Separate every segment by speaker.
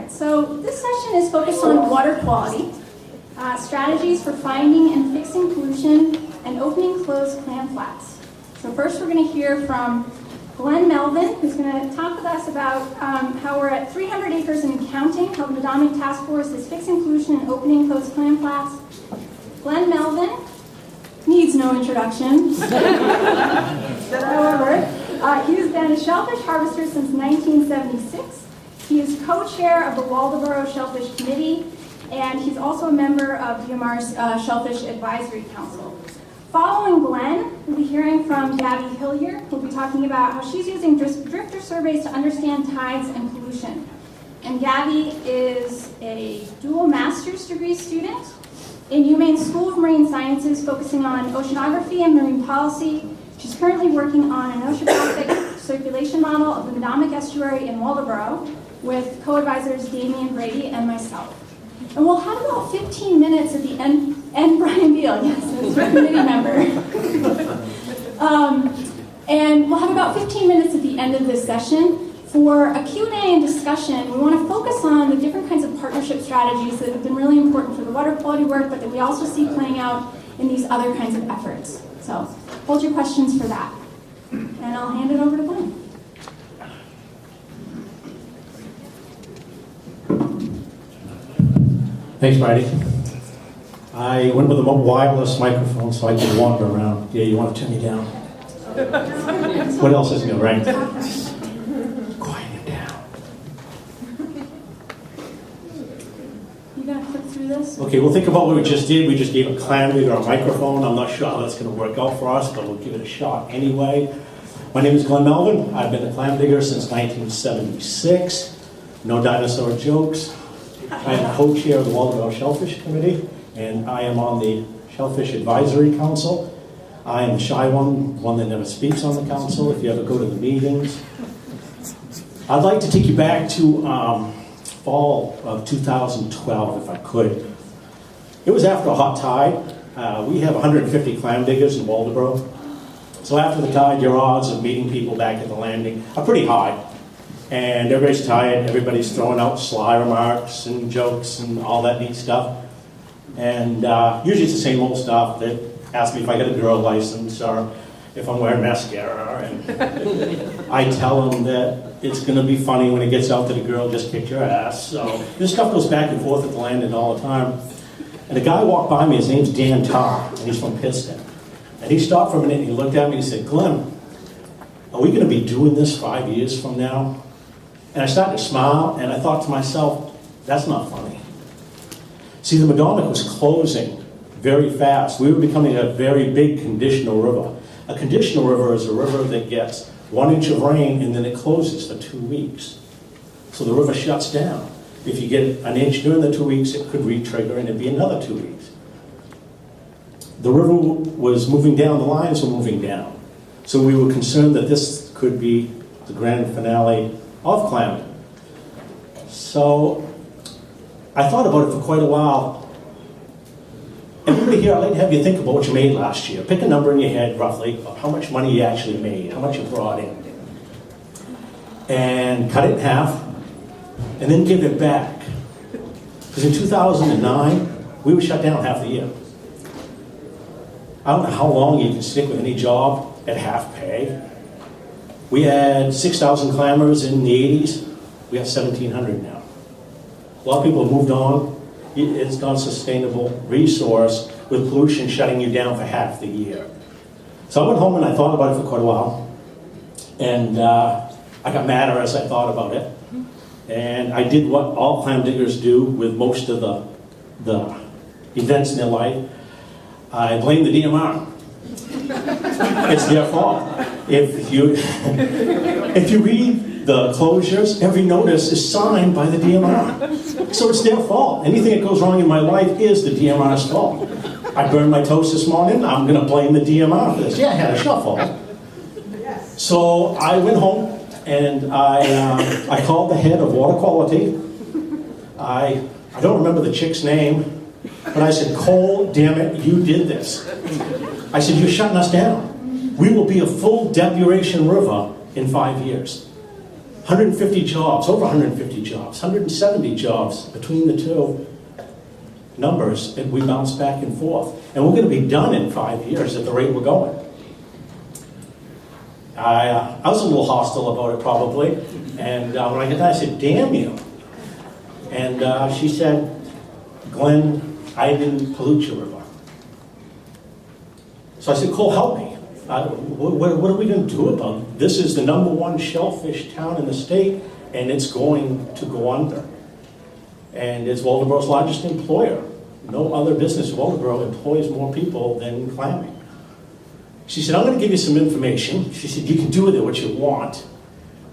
Speaker 1: right, so this session is focused on water quality, strategies for finding and fixing pollution, and opening closed clam flats. So first we're going to hear from Glen Melvin, who's going to talk with us about how we're at 300 acres and counting, how the Medomak Task Force is fixing pollution and opening closed clam flats. Glen Melvin needs no introduction. However, he's been a shellfish harvester since 1976. He is co-chair of the Waldoboro Shellfish Committee, and he's also a member of DMR's Shellfish Advisory Council. Following Glen, we'll be hearing from Gabby Hillier, who'll be talking about how she's using drifter surveys to understand tides and pollution. And Gabby is a dual master's degree student in Maine School of Marine Sciences, focusing on oceanography and marine policy. She's currently working on an oceanographic circulation model of the Medomak estuary in Waldoboro with co-advisors Damian Brady and myself. And we'll have about 15 minutes at the end, and Brian Beal, yes, as a committee member. And we'll have about 15 minutes at the end of this session for a Q&A and discussion. We want to focus on the different kinds of partnership strategies that have been really important for the water quality work, but that we also see playing out in these other kinds of efforts. So hold your questions for that. And I'll hand it over to Glen.
Speaker 2: Thanks, Marty. I went with a wireless microphone so I could wander around. Yeah, you want to turn me down? What else is new, right? Quiet it down.
Speaker 1: You gonna click through this?
Speaker 2: Okay, well, think about what we just did. We just gave a clam digger a microphone. I'm not sure how that's going to work out for us, but we'll give it a shot anyway. My name is Glen Melvin. I've been a clam digger since 1976. No dinosaur jokes. I am co-chair of the Waldoboro Shellfish Committee, and I am on the Shellfish Advisory Council. I am the shy one that never speaks on the council, if you ever go to the meetings. I'd like to take you back to fall of 2012, if I could. It was after a hot tide. We have 150 clam diggers in Waldoboro. So after the tide, your odds of meeting people back at the landing are pretty high. And everybody's tired, everybody's throwing out sly remarks and jokes and all that neat stuff. And usually it's the same old stuff that ask me if I got a girl license or if I'm wearing mascara. And I tell them that it's going to be funny when it gets out that a girl just kicked your ass. So this stuff goes back and forth at the landing all the time. And a guy walked by me, his name's Dan Tarr, and he's from Piston. And he stopped for a minute and he looked at me and he said, "Glen, are we going to be doing this 5 years from now?" And I started to smile, and I thought to myself, that's not funny. See, the Medomak was closing very fast. We were becoming a very big conditional river. A conditional river is a river that gets 1 inch of rain, and then it closes for 2 weeks. So the river shuts down. If you get an inch during the 2 weeks, it could re-trigger, and it'd be another 2 weeks. The river was moving down, the lines were moving down. So we were concerned that this could be the grand finale of clam. So I thought about it for quite a while. Everybody here, I'd like to have you think about what you made last year. Pick a number in your head, roughly, of how much money you actually made, how much you brought in. And cut it in half, and then give it back. Because in 2009, we were shut down half the year. I don't know how long you can stick with any job at half pay. We had 6,000 clammers in the 80s. We have 1,700 now. A lot of people have moved on. It's not a sustainable resource with pollution shutting you down for half the year. So I went home and I thought about it for quite a while. And I got madder as I thought about it. And I did what all clam diggers do with most of the events in their life. I blamed the DMR. It's their fault. If you read the closures, every notice is signed by the DMR. So it's their fault. Anything that goes wrong in my life is the DMR's fault. I burned my toast this morning, I'm going to blame the DMR for this. Yeah, I had a shuffle. So I went home and I called the head of water quality. I don't remember the chick's name, but I said, "Cole, damn it, you did this." I said, "You're shutting us down. We will be a full depuration river in 5 years." 150 jobs, over 150 jobs, 170 jobs between the two numbers, and we bounce back and forth. And we're going to be done in 5 years at the rate we're going. I was a little hostile about it probably, and when I got there I said, damn you. And she said, Glenn, I didn't pollute your river. So I said, Cole, help me. What are we going to do about it? This is the #1 shellfish town in the state, and it's going to go under. And it's Waldoboro's largest employer. No other business in Waldoboro employs more people than clamming. She said, I'm going to give you some information. She said, you can do with it what you want,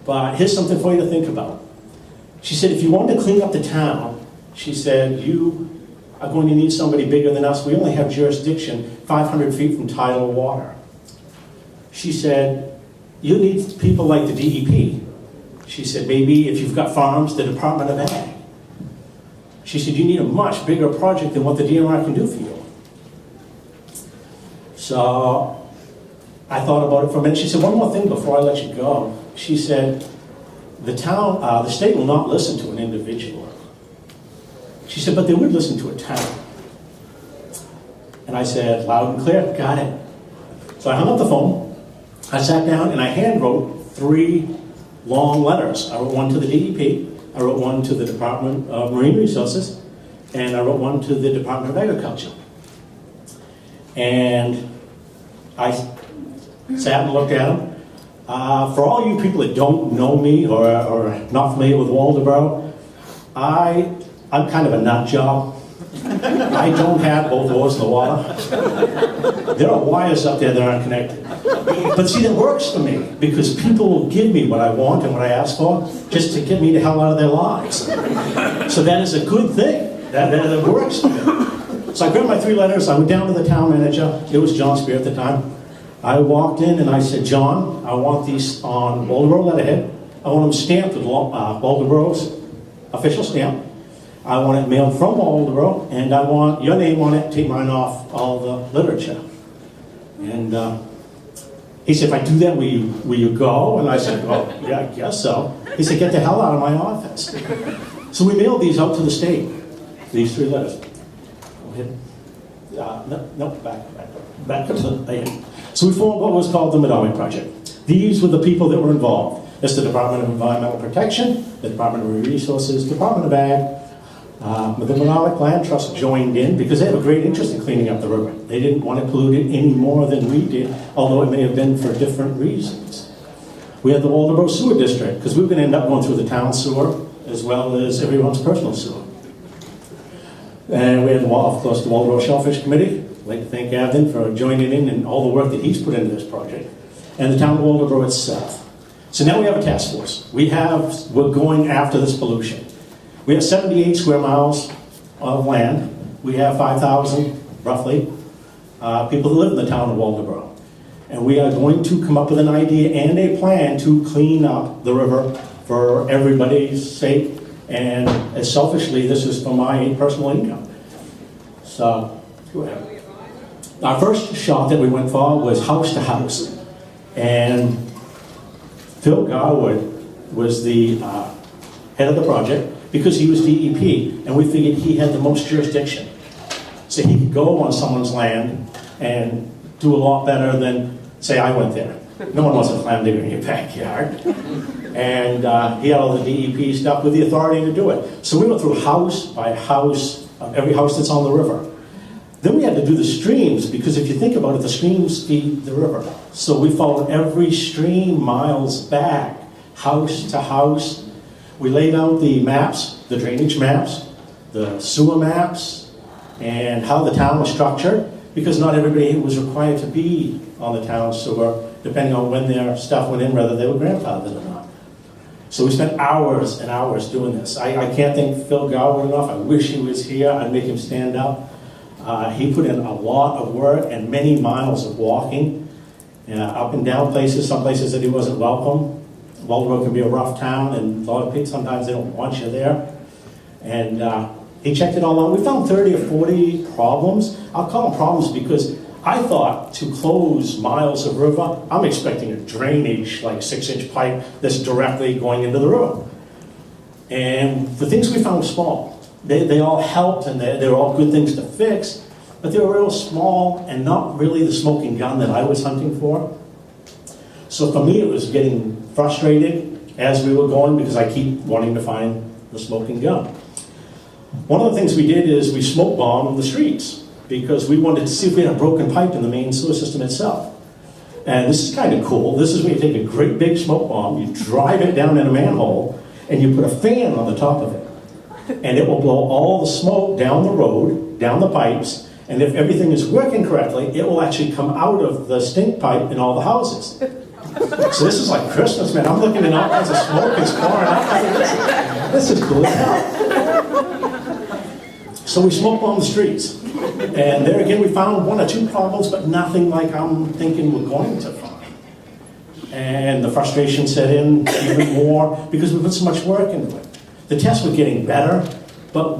Speaker 2: but here's something for you to think about. She said, if you want to clean up the town, she said, you are going to need somebody bigger than us. We only have jurisdiction 500 feet from tidal water. She said, you need people like the DEP. She said, maybe if you've got farms, the Department of Ag. She said, you need a much bigger project than what the DNR can do for you. So I thought about it for a minute. She said, one more thing before I let you go. She said, the state will not listen to an individual. She said, but they would listen to a town. And I said, loud and clear, got it. So I hung up the phone. I sat down and I hand wrote 3 long letters. I wrote one to the DEP, I wrote one to the Department of Marine Resources, and I wrote one to the Department of Agriculture. And I sat and looked at them. For all you people that don't know me or are not familiar with Waldoboro, I'm kind of a nut job. I don't have both oars in the water. There are wires up there that aren't connected. But see, that works for me because people will give me what I want and what I ask for just to get me the hell out of their lives. So that is a good thing. That works for me. So I grabbed my 3 letters. I went down to the town manager. It was John Spear at the time. I walked in and I said, John, I want these on Waldoboro letterhead. I want them stamped with Waldoboro's official stamp. I want it mailed from Waldoboro, and I want your name on it, take mine off all the literature. And he said, if I do that, will you go? And I said, well, yeah, I guess so. He said, get the hell out of my office. So we mailed these out to the state, these 3 letters. Go ahead. No, back to the end. So we formed what was called the Medomak Project. These were the people that were involved. It's the Department of Environmental Protection, the Department of Marine Resources, Department of Ag. The Medomak Land Trust joined in because they have a great interest in cleaning up the river. They didn't want it polluted any more than we did, although it may have been for different reasons. We had the Waldoboro Sewer District because we were going to end up going through the town sewer as well as everyone's personal sewer. And we had, of course, the Waldoboro Shellfish Committee. I'd like to thank Avden for joining in and all the work that he's put into this project. And the town of Waldoboro itself. So now we have a task force. We're going after this pollution. We have 78 square miles of land. We have 5,000, roughly, people that live in the town of Waldoboro. And we are going to come up with an idea and a plan to clean up the river for everybody's sake. And as selfishly, this is for my personal income. So, go ahead. Our first shot that we went for was house to house. And Phil Garwood was the head of the project because he was DEP, and we figured he had the most jurisdiction. So he could go on someone's land and do a lot better than, say, I went there. No one wants a clam digger in your backyard. And he had all the DEP stuff with the authority to do it. So we went through house by house, every house that's on the river. Then we had to do the streams, because if you think about it, the streams feed the river. So we followed every stream miles back, house to house. We laid out the maps, the drainage maps, the sewer maps, and how the town was structured, because not everybody was required to be on the town sewer, depending on when their stuff went in, whether they were grandfathered or not. So we spent hours and hours doing this. I can't thank Phil Garwood enough. I wish he was here. I'd make him stand up. He put in a lot of work and many miles of walking, up and down places, some places that he wasn't welcome. Waldoboro can be a rough town, and a lot of people, sometimes they don't want you there. And he checked it all out. We found 30 or 40 problems. I'll call them problems because I thought to close miles of river, I'm expecting a drainage, like 6-inch pipe that's directly going into the river. And the things we found were small. They all helped, and they're all good things to fix, but they were real small and not really the smoking gun that I was hunting for. So for me, it was getting frustrated as we were going because I keep wanting to find the smoking gun. One of the things we did is we smoke bombed the streets because we wanted to see if we had a broken pipe in the Maine sewer system itself. And this is kind of cool. This is when you take a great big smoke bomb, you drive it down in a manhole, and you put a fan on the top of it. And it will blow all the smoke down the road, down the pipes, and if everything is working correctly, it will actually come out of the stink pipe in all the houses. So this is like Christmas, man. I'm looking at all kinds of smoke and pouring out. This is cool as hell. So we smoke bomb the streets. And there again, we found 1 or 2 problems, but nothing like I'm thinking we're going to find. And the frustration set in even more because we put so much work into it. The tests were getting better, but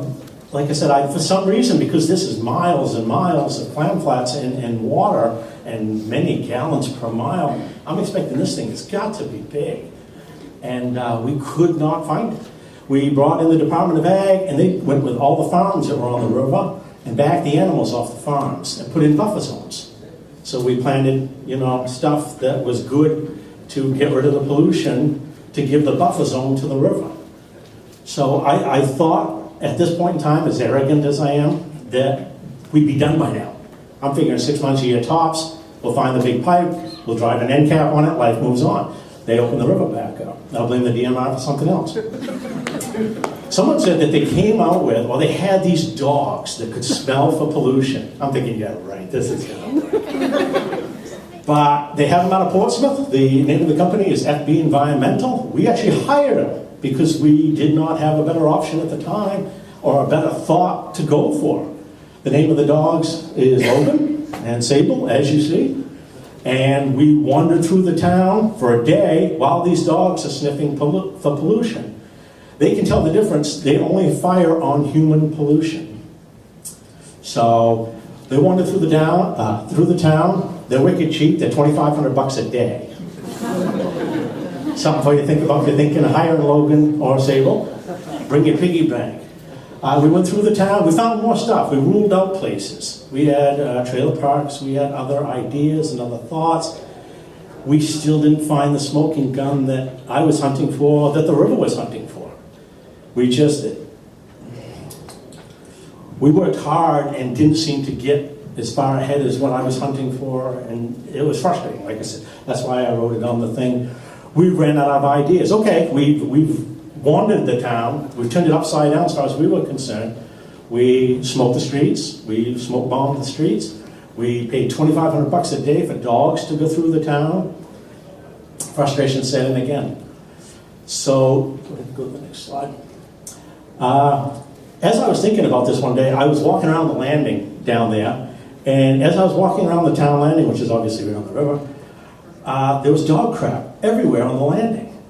Speaker 2: like I said, for some reason, because this is miles and miles of clam flats and water and many gallons per mile, I'm expecting this thing has got to be big. And we could not find it. We brought in the Department of Ag, and they went with all the farms that were on the river and backed the animals off the farms and put in buffer zones. So we planted, stuff that was good to get rid of the pollution to give the buffer zone to the river. So I thought at this point in time, as arrogant as I am, that we'd be done by now. I'm figuring 6 months, a year tops, we'll find the big pipe, we'll drive an end cap on it, life moves on. They open the river back up. I'll blame the DMR for something else. Someone said that they came out with, or they had these dogs that could smell for pollution. I'm thinking, yeah, right, this is going to work. But they have them out of Portsmouth. The name of the company is FB Environmental. We actually hired them because we did not have a better option at the time or a better thought to go for. The name of the dogs is Logan and Sable, as you see. And we wandered through the town for a day while these dogs are sniffing for pollution. They can tell the difference. They only fire on human pollution. So they wandered through the town. They're wicked cheap. They're $2,500 a day. Something for you to think about if you're thinking of hiring Logan or Sable. Bring your piggy bank. We went through the town. We found more stuff. We ruled out places. We had trailer parks. We had other ideas and other thoughts. We still didn't find the smoking gun that I was hunting for, that the river was hunting for. We worked hard and didn't seem to get as far ahead as what I was hunting for, and it was frustrating, like I said. That's why I wrote it on the thing. We ran out of ideas. Okay, we've wandered the town. We've turned it upside down as far as we were concerned. We smoked the streets. We smoke bombed the streets. We paid $2,500 a day for dogs to go through the town. Frustration set in again. So, go to the next slide. As I was thinking about this one day, I was walking around the landing down there, and as I was walking around the town landing, which is obviously right on the river, there was dog crap everywhere on the landing.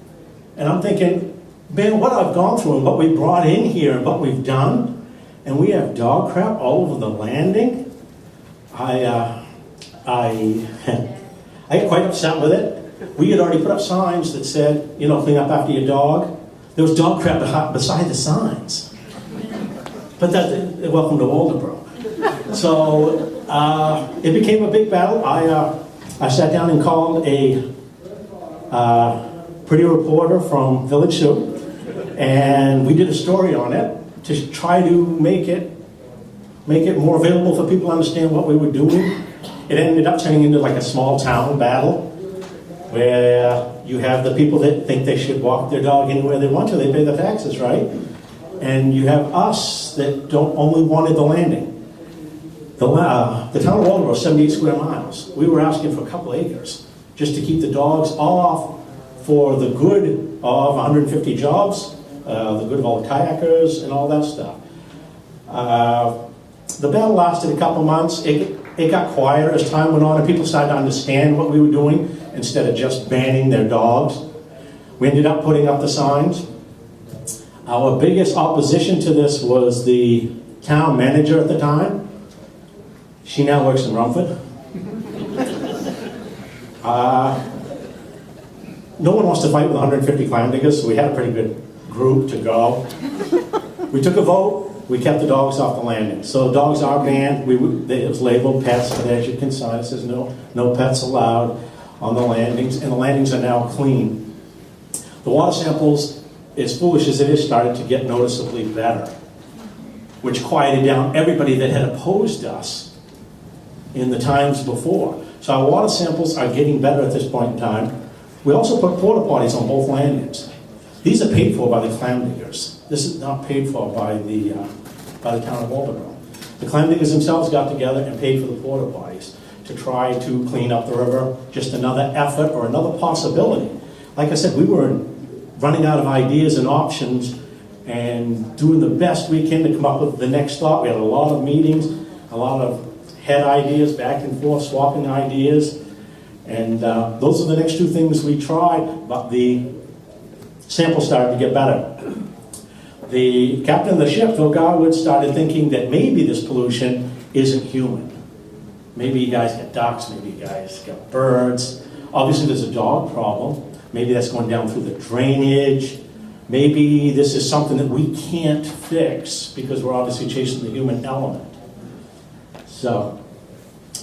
Speaker 2: And I'm thinking, man, what I've gone through and what we brought in here and what we've done, and we have dog crap all over the landing. I got quite upset with it. We had already put up signs that said, clean up after your dog. There was dog crap beside the signs. But welcome to Waldoboro. So it became a big battle. I sat down and called a pretty reporter from Village Zoo, and we did a story on it to try to make it more available for people to understand what we were doing. It ended up turning into like a small town battle, where you have the people that think they should walk their dog anywhere they want to. They pay the taxes, right? And you have us that don't only wanted the landing. The town of Waldoboro is 78 square miles. We were asking for a couple acres just to keep the dogs off for the good of 150 jobs, the good of all the kayakers and all that stuff. The battle lasted a couple months. It got quieter as time went on, and people started to understand what we were doing instead of just banning their dogs. We ended up putting up the signs. Our biggest opposition to this was the town manager at the time. She now works in Rumford. No one wants to fight with 150 clam diggers, so we had a pretty good group to go. We took a vote, we kept the dogs off the landing. So dogs are banned, it was labeled pets, but as you can see, it says no pets allowed on the landings, and the landings are now clean. The water samples, as foolish as it is, started to get noticeably better, which quieted down everybody that had opposed us in the times before. So our water samples are getting better at this point in time. We also put porta potties on both landings. These are paid for by the clam diggers. This is not paid for by the town of Waldoboro. The clam diggers themselves got together and paid for the porta potties to try to clean up the river. Just another effort or another possibility. Like I said, we were running out of ideas and options and doing the best we can to come up with the next thought. We had a lot of meetings, a lot of head ideas, back and forth, swapping ideas. And those are the next two things we tried, but the sample started to get better. The captain of the ship, Phil Garwood, started thinking that maybe this pollution isn't human. Maybe you guys got ducks, maybe you guys got birds. Obviously there's a dog problem. Maybe that's going down through the drainage. Maybe this is something that we can't fix because we're obviously chasing the human element. So,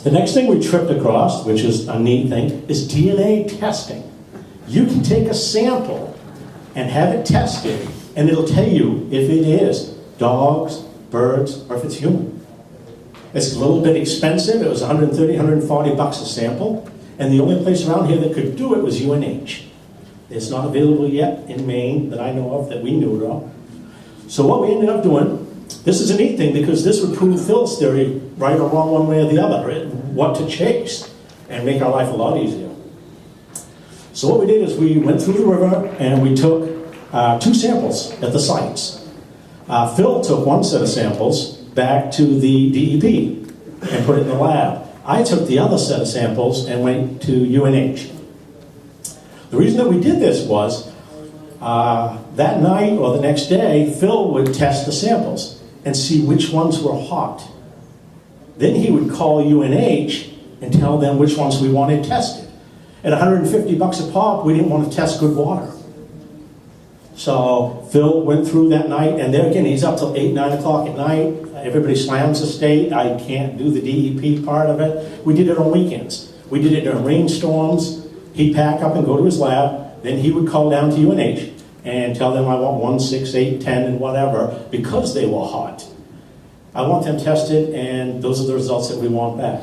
Speaker 2: the next thing we tripped across, which is a neat thing, is DNA testing. You can take a sample and have it tested, and it'll tell you if it is dogs, birds, or if it's human. It's a little bit expensive. It was 130, 140 bucks a sample, and the only place around here that could do it was UNH. It's not available yet in Maine that I know of, that we knew of. So what we ended up doing, this is a neat thing because this would prove Phil's theory right or wrong one way or the other, right? What to chase and make our life a lot easier. So what we did is we went through the river and we took two samples at the sites. Phil took one set of samples back to the DEP and put it in the lab. I took the other set of samples and went to UNH. The reason that we did this was that night or the next day, Phil would test the samples and see which ones were hot. Then he would call UNH and tell them which ones we wanted tested. At 150 bucks a pop, we didn't want to test good water. So Phil went through that night, and there again, he's up till 8, 9 o'clock at night. Everybody slams the state. I can't do the DEP part of it. We did it on weekends. We did it during rainstorms. He'd pack up and go to his lab. Then he would call down to UNH and tell them I want 1, 6, 8, 10, and whatever, because they were hot. I want them tested, and those are the results that we want back.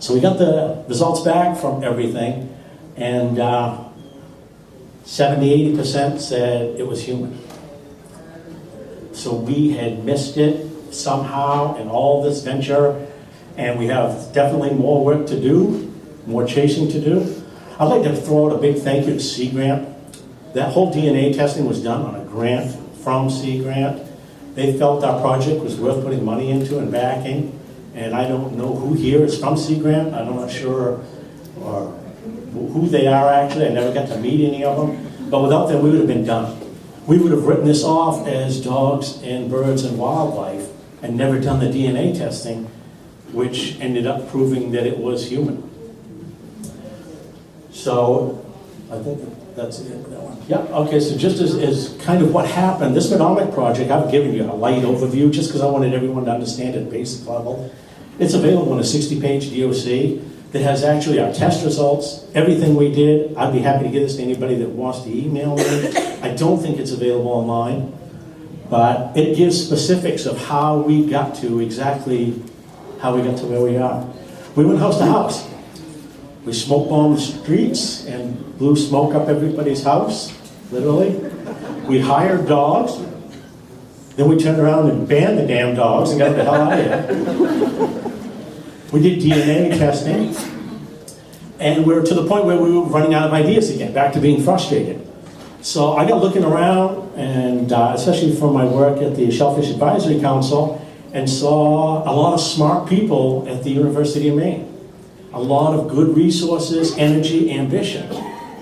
Speaker 2: So we got the results back from everything, and 70-80% said it was human. So we had missed it somehow in all this venture, and we have definitely more work to do, more chasing to do. I'd like to throw out a big thank you to Sea Grant. That whole DNA testing was done on a grant from Sea Grant. They felt our project was worth putting money into and backing, and I don't know who here is from Sea Grant. I'm not sure who they are actually. I never got to meet any of them, but without them we would have been done. We would have written this off as dogs and birds and wildlife and never done the DNA testing, which ended up proving that it was human. So I think that's it. That one. Yeah. Okay. So just as kind of what happened, this Medomak project, I've given you a light overview just because I wanted everyone to understand at basic level. It's available in a 60-page DOC that has actually our test results, everything we did. I'd be happy to give this to anybody that wants to email me. I don't think it's available online, but it gives specifics of how we got to exactly how we got to where we are. We went house to house. We smoke bombed the streets and blew smoke up everybody's house, literally. We hired dogs. Then we turned around and banned the damn dogs and got the hell out of here. We did DNA testing. And we were to the point where we were running out of ideas again, back to being frustrated. So I got looking around, and especially from my work at the Shellfish Advisory Council, and saw a lot of smart people at the University of Maine. A lot of good resources, energy, ambition.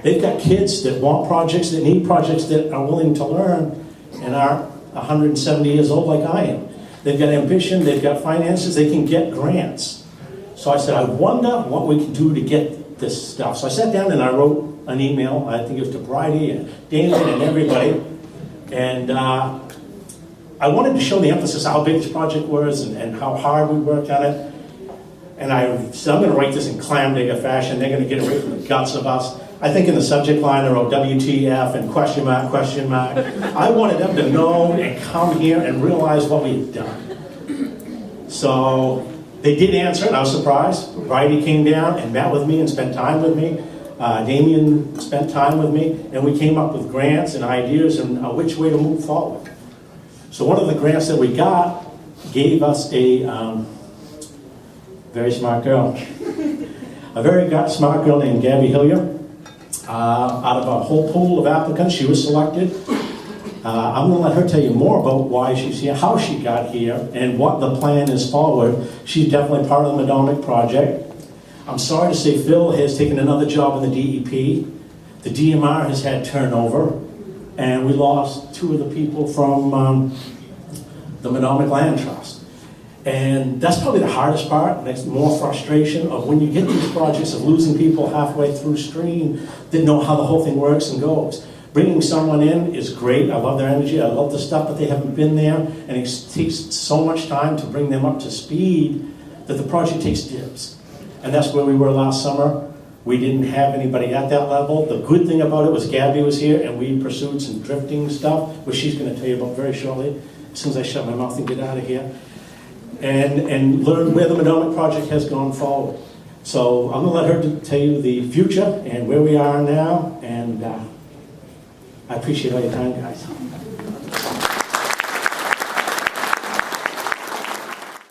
Speaker 2: They've got kids that want projects, that need projects, that are willing to learn, and are 170 years old like I am. They've got ambition, they've got finances, they can get grants. So I said, I wonder what we can do to get this stuff. So I sat down and I wrote an email, I think it was to Bridie and Damon and everybody, and I wanted to show the emphasis how big this project was and how hard we worked on it. And I said, I'm going to write this in clam digger fashion. They're going to get it right from the guts of us. I think in the subject line I wrote WTF and question mark, question mark. I wanted them to know and come here and realize what we had done. So they did answer, and I was surprised. Bridie came down and met with me and spent time with me. Damien spent time with me, and we came up with grants and ideas and which way to move forward. So one of the grants that we got gave us a very smart girl. A very smart girl named Gabby Hillier. Out of a whole pool of applicants, she was selected. I'm going to let her tell you more about why she's here, how she got here, and what the plan is forward. She's definitely part of the Medomak project. I'm sorry to say Phil has taken another job in the DEP. The DMR has had turnover, and we lost 2 of the people from the Medomak Land Trust. And that's probably the hardest part. That's more frustration of when you get these projects of losing people halfway through stream that know how the whole thing works and goes. Bringing someone in is great. I love their energy. I love the stuff, but they haven't been there. And it takes so much time to bring them up to speed that the project takes dips. And that's where we were last summer. We didn't have anybody at that level. The good thing about it was Gabby was here and we pursued some drifting stuff, which she's going to tell you about very shortly, as soon as I shut my mouth and get out of here. And learn where the Medomak project has gone forward. So I'm going to let her tell you the future and where we are now, and I appreciate all your time, guys.